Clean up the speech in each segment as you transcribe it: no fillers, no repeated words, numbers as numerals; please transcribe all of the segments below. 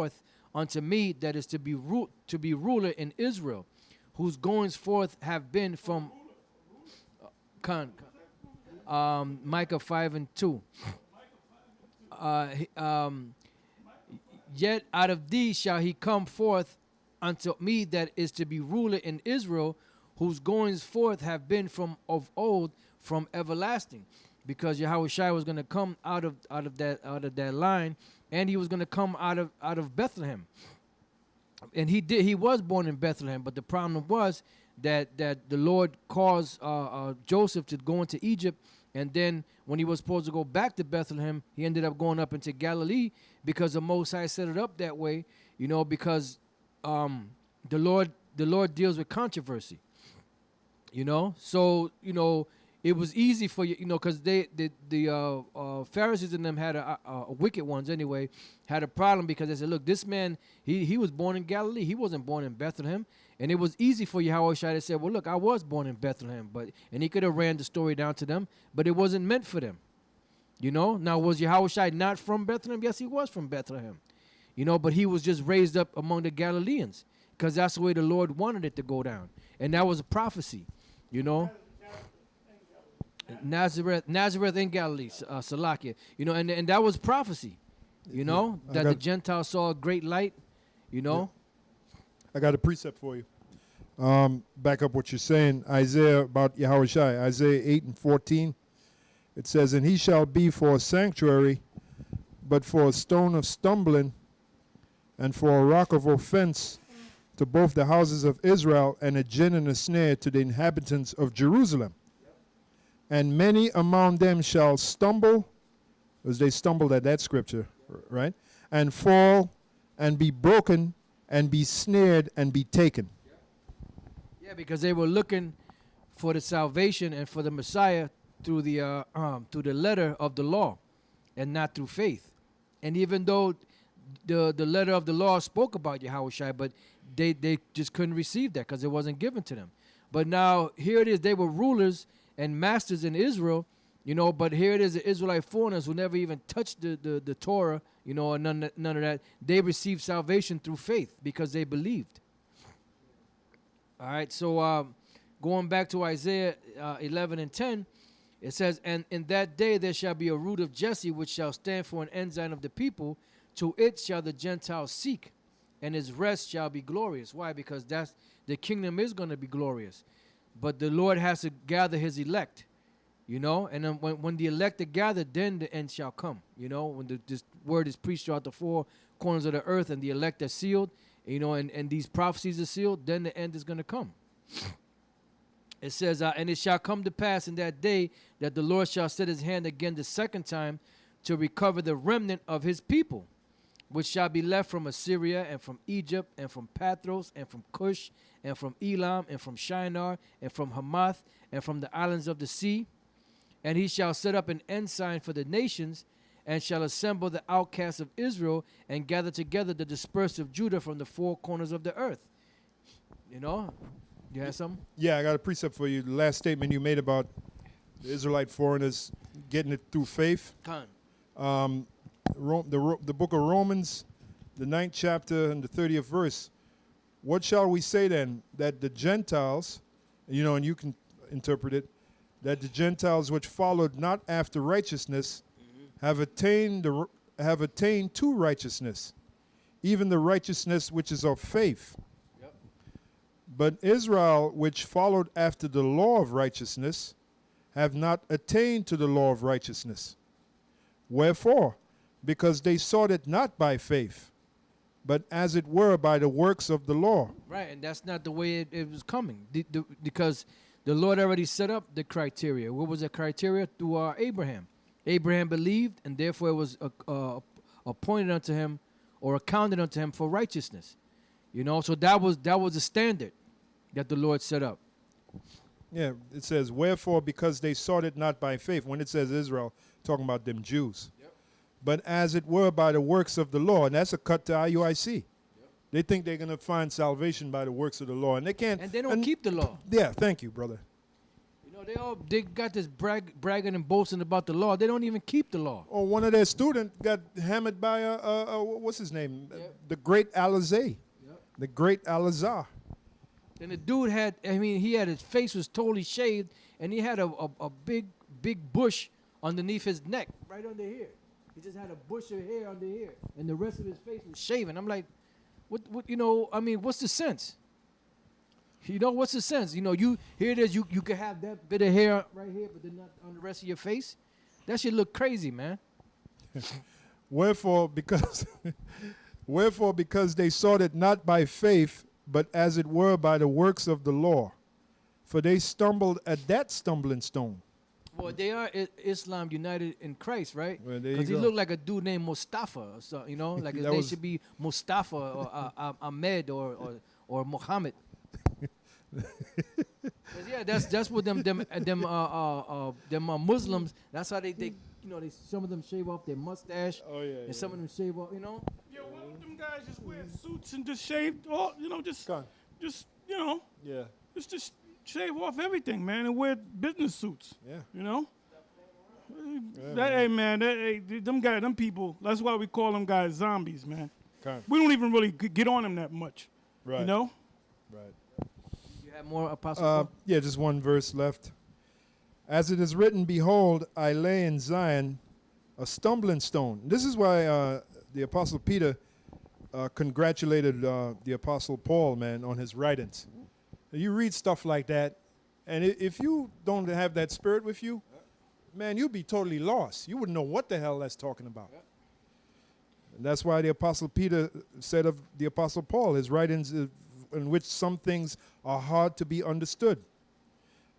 forth unto me that is to be ruler in Israel, whose goings forth have been from Micah 5:2. Yet out of thee shall he come forth unto me that is to be ruler in Israel, whose goings forth have been from of old, from everlasting. Because Yahushua was going to come out of that line, and he was going to come out of Bethlehem. And he was born in Bethlehem, but the problem was that the Lord caused Joseph to go into Egypt, and then when he was supposed to go back to Bethlehem, he ended up going up into Galilee because the Most High set it up that way, because the Lord deals with controversy, So it was easy for because the Pharisees and them had wicked ones anyway, had a problem because they said, look, this man, he was born in Galilee. He wasn't born in Bethlehem. And it was easy for Yahushua to say, well, look, I was born in Bethlehem. And he could have ran the story down to them, but it wasn't meant for them. Now, was Yahushua not from Bethlehem? Yes, he was from Bethlehem. But he was just raised up among the Galileans because that's the way the Lord wanted it to go down. And that was a prophecy, Nazareth in Galilee, Salakia, and that was prophecy, that the Gentiles saw a great light, Yeah. I got a precept for you. Back up what you're saying, Isaiah about Yahushua, Isaiah 8:14. It says, and he shall be for a sanctuary, but for a stone of stumbling, and for a rock of offense to both the houses of Israel, and a gin and a snare to the inhabitants of Jerusalem. And many among them shall stumble, as they stumbled at that scripture, right? And fall, and be broken, and be snared, and be taken. Yeah, because they were looking for the salvation and for the Messiah through the letter of the law, and not through faith. And even though the letter of the law spoke about Yahushua, but they just couldn't receive that because it wasn't given to them. But now here it is, they were rulers and masters in Israel, but here it is, the Israelite foreigners who never even touched the Torah, and none of that. They received salvation through faith because they believed. All right, so going back to Isaiah 11:10, it says, and in that day there shall be a root of Jesse, which shall stand for an ensign of the people. To it shall the Gentiles seek, and his rest shall be glorious. Why? Because the kingdom is going to be glorious. But the Lord has to gather his elect, and then when the elect are gathered, then the end shall come. When this word is preached throughout the four corners of the earth, and the elect are sealed, and these prophecies are sealed, then the end is going to come. It says, and it shall come to pass in that day that the Lord shall set his hand again the second time to recover the remnant of his people, which shall be left from Assyria, and from Egypt, and from Pathros, and from Cush, and from Elam, and from Shinar, and from Hamath, and from the islands of the sea. And he shall set up an ensign for the nations, and shall assemble the outcasts of Israel, and gather together the dispersed of Judah from the four corners of the earth. You have something? Yeah, I got a precept for you. The last statement you made about the Israelite foreigners getting it through faith. The book of Romans, the 9th chapter and the 30th verse. What shall we say then? That the Gentiles, and you can interpret it, that the Gentiles which followed not after righteousness have attained to righteousness, even the righteousness which is of faith. Yep. But Israel, which followed after the law of righteousness, have not attained to the law of righteousness. Wherefore? Because they sought it not by faith, but as it were by the works of the law. Right, and that's not the way it was coming, because the Lord already set up the criteria. What was the criteria? Through Abraham. Abraham believed, and therefore it was appointed unto him, or accounted unto him for righteousness. So that was the standard that the Lord set up. Yeah, it says, wherefore, because they sought it not by faith. When it says Israel, talking about them Jews. Yep. But as it were by the works of the law. And that's a cut to IUIC. Yep. They think they're going to find salvation by the works of the law. And they can't. And they don't keep the law. Yeah, thank you, brother. No, they got this bragging and boasting about the law. They don't even keep the law. Or one of their students got hammered by what's his name? Yep. The great Alizé. Yep. The great Alazar. And the dude he had his face was totally shaved, and he had a big bush underneath his neck, right under here. He just had a bush of hair under here, and the rest of his face was shaven. I'm like, what what's the sense? What's the sense? Here it is. You can have that bit of hair right here, but then not on the rest of your face. That should look crazy, man. Wherefore, because they sought it not by faith, but as it were by the works of the law. For they stumbled at that stumbling stone. Well, they are Islam united in Christ, right? Well, there you Because he go. looked like a dude named Mustafa, or so, like That they was- should be Mustafa or Ahmed or Muhammad. 'Cause, yeah, that's what them Muslims. That's how they some of them shave off their mustache, Oh, yeah, and some of them shave off. Yo, why don't them guys just wear suits and just shave all, Come on. Yeah. just shave off everything, man, and wear business suits, Yeah. Hey, man, them people, that's why we call them guys zombies, man. Come on. We don't even really get on them that much, Right. you know? Right. You have more Apostle? Yeah, just one verse left. As it is written, behold, I lay in Zion a stumbling stone. This is why the Apostle Peter congratulated the Apostle Paul, man, on his writings. You read stuff like that, and if you don't have that spirit with you, man, you'd be totally lost. You wouldn't know what the hell that's talking about. And that's why the Apostle Peter said of the Apostle Paul, his writings in which some things are hard to be understood.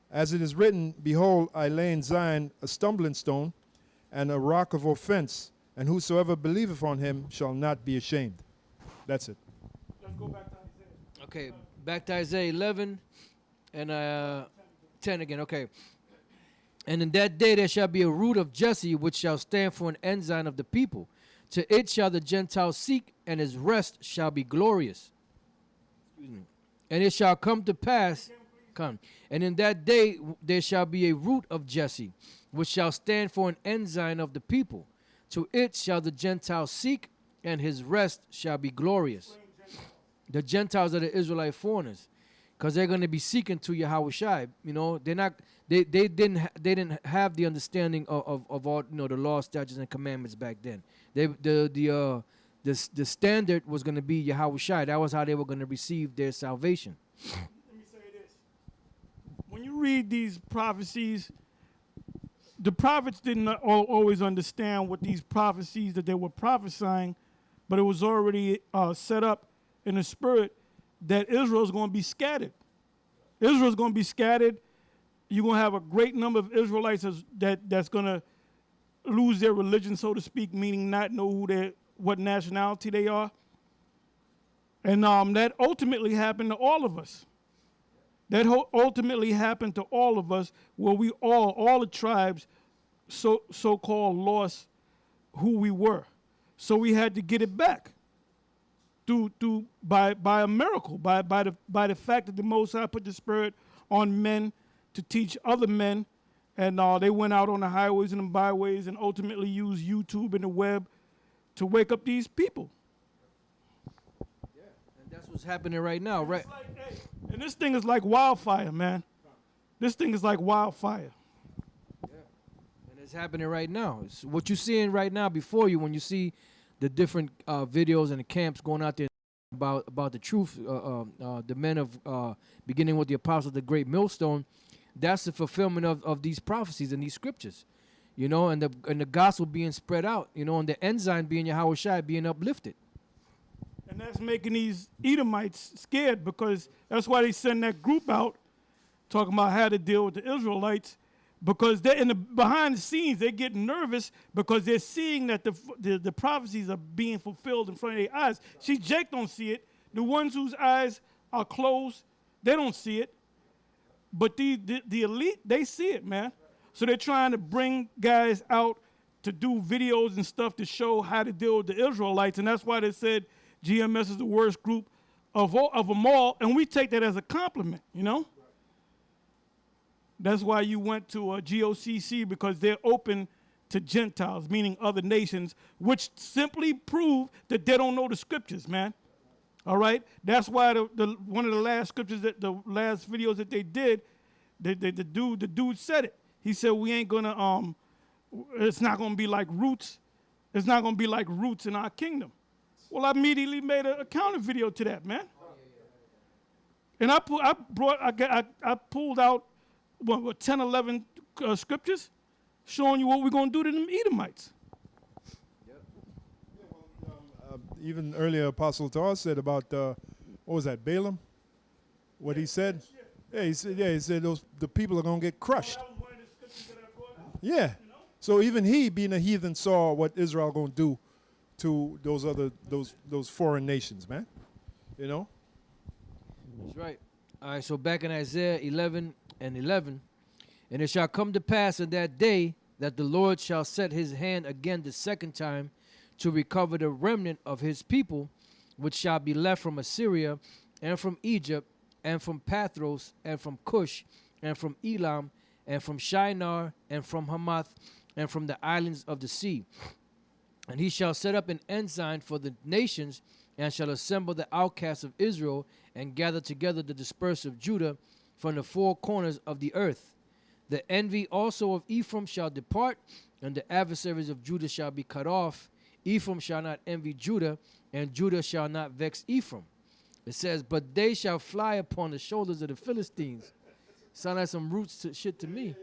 As it is written, behold, I lay in Zion a stumbling stone and a rock of offense, and whosoever believeth on him shall not be ashamed. That's it. Let's go back to Isaiah. Okay, back to Isaiah 11 and 10 again. Okay. And in that day there shall be a root of Jesse, which shall stand for an ensign of the people. To it shall the Gentiles seek, and his rest shall be glorious. Excuse me. And it shall come to pass, and in that day there shall be a root of Jesse, which shall stand for an ensign of the people. To it shall the Gentiles seek, and his rest shall be glorious. The Gentiles are the Israelite foreigners, because they're going to be seeking to Yahweh Shai. They didn't have the understanding of all the law, statutes, and commandments back then. The standard was going to be Yahweh Shai. That was how they were going to receive their salvation. Let me say this. When you read these prophecies, the prophets didn't always understand what these prophecies that they were prophesying, but it was already set up in the spirit that Israel's going to be scattered. Israel's going to be scattered. You're going to have a great number of Israelites that's going to lose their religion, so to speak, meaning not know what nationality they are. And that ultimately happened to all of us. That ultimately happened to all of us, where we all the tribes, so-called lost who we were. So we had to get it back by a miracle, by the fact that the Most High put the Spirit on men to teach other men, and they went out on the highways and the byways and ultimately used YouTube and the web to wake up these people. Yeah, and that's what's happening right now, right? And this thing is like wildfire, man. This thing is like wildfire. Yeah, and it's happening right now. It's what you're seeing right now before you when you see the different videos and the camps going out there about the truth. The men of beginning with the apostles, the great millstone. That's the fulfillment of these prophecies and these scriptures, and the gospel being spread out, and the ensign being Yahweh Shai being uplifted. And that's making these Edomites scared, because that's why they send that group out talking about how to deal with the Israelites, because they're behind the scenes, they're getting nervous because they're seeing that the prophecies are being fulfilled in front of their eyes. See, Jake don't see it. The ones whose eyes are closed, they don't see it. But the elite, they see it, man. So they're trying to bring guys out to do videos and stuff to show how to deal with the Israelites, and that's why they said GMS is the worst group of them all, and we take that as a compliment, That's why you went to a GOCC, because they're open to Gentiles, meaning other nations, which simply prove that they don't know the scriptures, man. All right? That's why one of the last scriptures, the last videos that they did, the dude said it. He said, we ain't going to, it's not going to be like roots. It's not going to be like roots in our kingdom. Well, I immediately made a counter video to that, man. And I pulled out, 10, 11 scriptures showing you what we're going to do to them Edomites. Even earlier, Apostle Tar said about, what was that, Balaam? What he said? Yeah, he said the people are going to get crushed. Yeah. So even he, being a heathen, saw what Israel going to do to those foreign nations, man. You know? That's right. All right, so back in Isaiah 11:11, and it shall come to pass in that day that the Lord shall set his hand again the second time to recover the remnant of his people, which shall be left from Assyria and from Egypt and from Pathros and from Cush and from Elam and from Shinar and from Hamath and from the islands of the sea. And he shall set up an ensign for the nations, and shall assemble the outcasts of Israel, and gather together the dispersed of Judah from the four corners of the earth. The envy also of Ephraim shall depart, and the adversaries of Judah shall be cut off. Ephraim shall not envy Judah, and Judah shall not vex Ephraim. It says, but they shall fly upon the shoulders of the Philistines. Sound like some roots shit to me.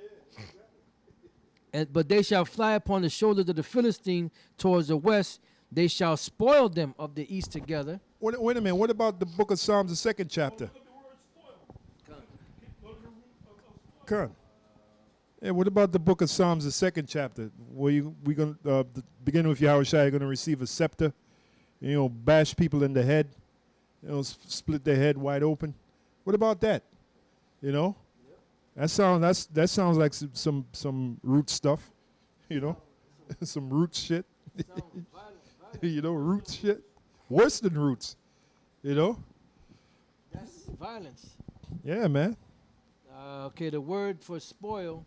But they shall fly upon the shoulders of the Philistine towards the west. They shall spoil them of the east together. Wait a minute. What about the book of Psalms, the second chapter? Come. Yeah, what about the book of Psalms, the second chapter? Where we going to beginning with Yahushua, you're going to receive a scepter, bash people in the head, split their head wide open. What about that? That sounds like some root stuff, some root shit. Roots shit. Worse than roots, That's violence. Yeah, man. Okay, the word for spoil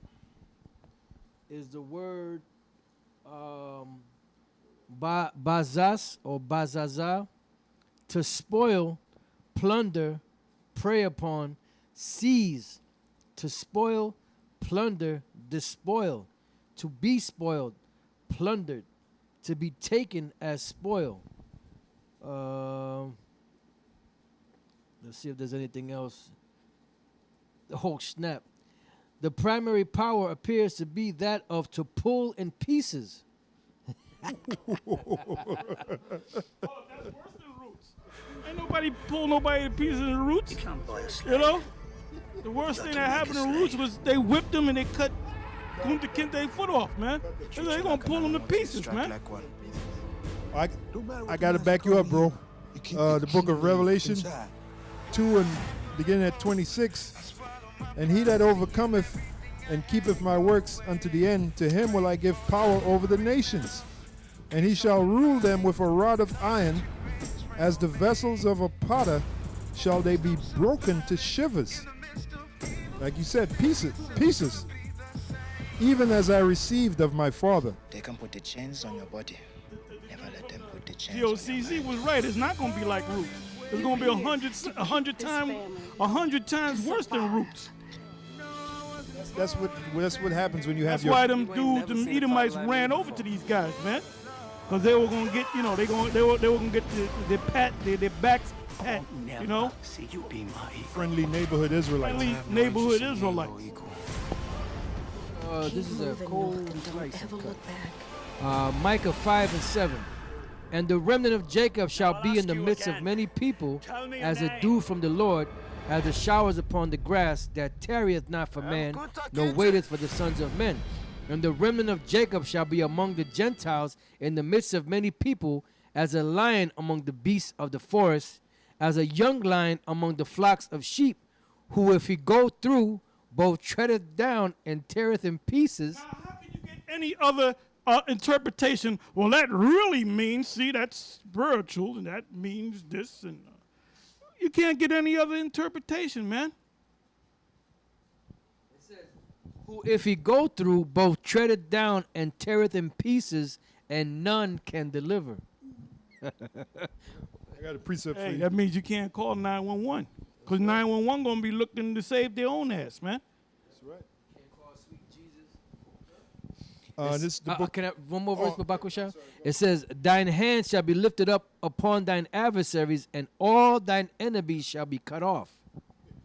is the word bazas or bazaza, to spoil, plunder, prey upon, seize, to spoil, plunder, despoil, to be spoiled, plundered, to be taken as spoil. Let's see if there's anything else. The whole snap. The primary power appears to be that of to pull in pieces. Oh, that's worse than roots. Ain't nobody pull nobody to pieces in the roots. The worst thing that happened to roots was they whipped them and they cut Kunta Kinte's foot off, man. They're gonna pull them to pieces, man. I gotta back you up, bro. The book of Revelation 2 and beginning at 26. And he that overcometh and keepeth my works unto the end, to him will I give power over the nations. And he shall rule them with a rod of iron, as the vessels of a potter shall they be broken to shivers. Like you said, pieces. Even as I received of my Father. They can put the chains on your body. Never let them put the chains on your GOCC was right. It's not going to be like roots. It's going to be 100 times worse than roots. That's what happens when you have That's why them Edomites ran over to these guys, man. Because they were going to get, they were going to get their backs pat, friendly neighborhood Israelites. Friendly neighborhood Israelites. This is a cold slice of cut. Micah 5:7. And the remnant of Jacob shall be in the midst of many people, as a dew from the Lord, as the showers upon the grass, that tarrieth not for man, nor waiteth for the sons of men. And the remnant of Jacob shall be among the Gentiles in the midst of many people, as a lion among the beasts of the forest, as a young lion among the flocks of sheep, who if he go through, both treadeth down and teareth in pieces. Now, how can you get any other interpretation? Well, that really means, see, that's spiritual, and that means this, and you can't get any other interpretation, man. It says Who, if he go through, both treadeth down and teareth in pieces, and none can deliver. I got a precept for Hey, you. that means you can't call 911. Because 911 going to be looking to save their own ass, man. That's right. It's- This is the book. can I, one more verse, Oh, Babakosha? It says, thine hand shall be lifted up upon thine adversaries, and all thine enemies shall be cut off.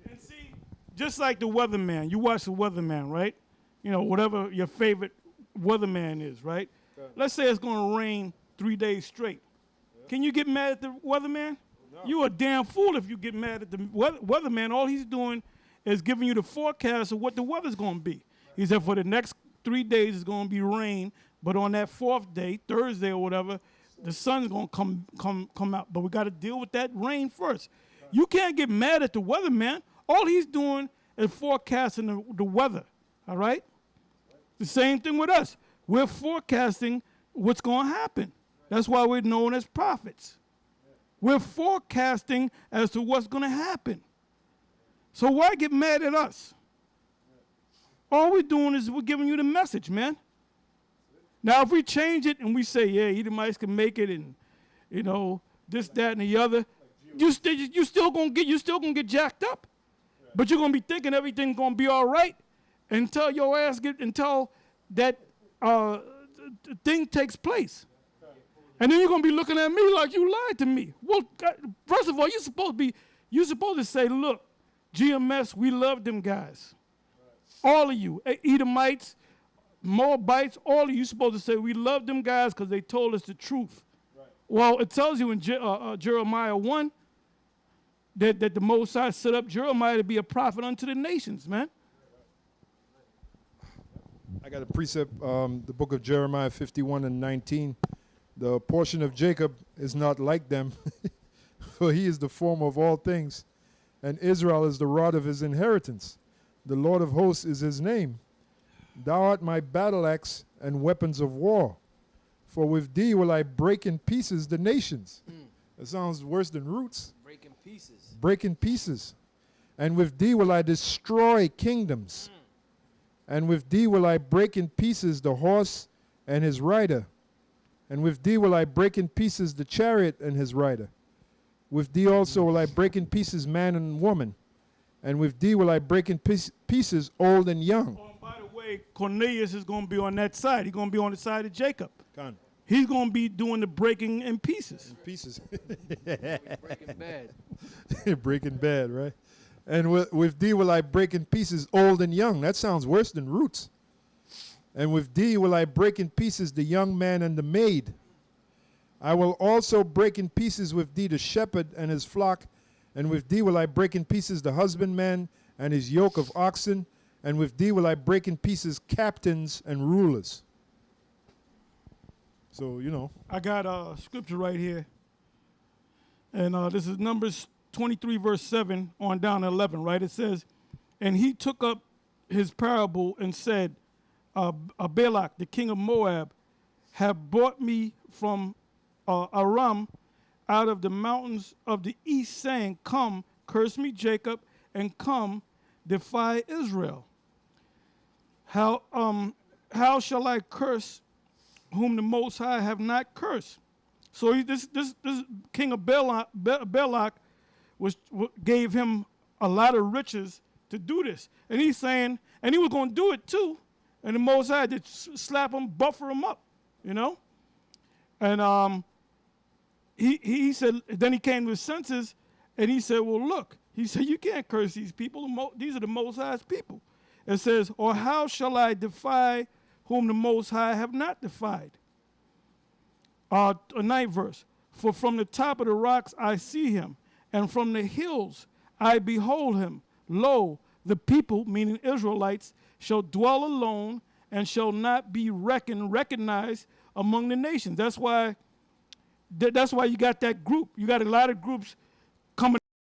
And see, just like the weatherman, you watch the weatherman, right? You know, whatever your favorite weatherman is, right? Let's say it's going to rain 3 days straight. Can you get mad at the weatherman? No. You a damn fool if you get mad at the weatherman. All he's doing is giving you the forecast of what the weather's going to be. He said for the next 3 days it's going to be rain, but on that fourth day, Thursday or whatever, the sun's going to come out. But we got to deal with that rain first. You can't get mad at the weatherman. All he's doing is forecasting the weather, all right? The same thing with us. We're forecasting what's going to happen. That's why we're known as prophets. We're forecasting as to what's going to happen. So why get mad at us? All we're doing is we're giving you the message, man. Now, if we change it and we say, yeah, Edomites can make it, and you know this, that, and the other, you still gonna get jacked up. But you're gonna be thinking everything's gonna be all right until your ass until that thing takes place. And then you're gonna be looking at me like you lied to me. Well, first of all, you're supposed to say, look, GMS, we love them guys. All of you, Edomites, Moabites, all of you supposed to say, we love them guys because they told us the truth. Right. Well, it tells you in Jeremiah 1 that the Most High set up Jeremiah to be a prophet unto the nations, man. I got a precept, the book of Jeremiah 51 and 19. The portion of Jacob is not like them, for he is the former of all things, and Israel is the rod of his inheritance. The Lord of hosts is his name. Thou art my battle axe and weapons of war. For with thee will I break in pieces the nations. That sounds worse than roots. Breaking pieces. Break in pieces. And with thee will I destroy kingdoms. And with thee will I break in pieces the horse and his rider. And with thee will I break in pieces the chariot and his rider. With thee also will I break in pieces man and woman. And with thee will I break in pieces old and young. Oh, and by the way, Cornelius is going to be on that side. He's going to be on the side of Jacob. Con. He's going to be doing the breaking in pieces. Pieces. Breaking bad. Breaking bad, right? And with thee will I break in pieces old and young. That sounds worse than roots. And with thee will I break in pieces the young man and the maid. I will also break in pieces with thee the shepherd and his flock. And with thee will I break in pieces the husbandman and his yoke of oxen. And with thee will I break in pieces captains and rulers. So, you know. I got a scripture right here. And this is Numbers 23, verse 7 on down to 11, right? It says, and he took up his parable and said, Balak, the king of Moab, have brought me from Aram out of the mountains of the east, saying, come, curse me, Jacob, and come, defy Israel. How shall I curse whom the Most High have not cursed? So this king of Balak gave him a lot of riches to do this. And he's saying, and he was going to do it too. And the Most High did slap him, buffer him up, you know? And he said, then he came to his senses, and he said, well, look. He said, you can't curse these people. These are the Most High's people. It says, or how shall I defy whom the Most High have not defied? A ninth verse. For from the top of the rocks I see him, and from the hills I behold him. Lo, the people, meaning Israelites, shall dwell alone and shall not be recognized among the nations. That's why you got that group. You got a lot of groups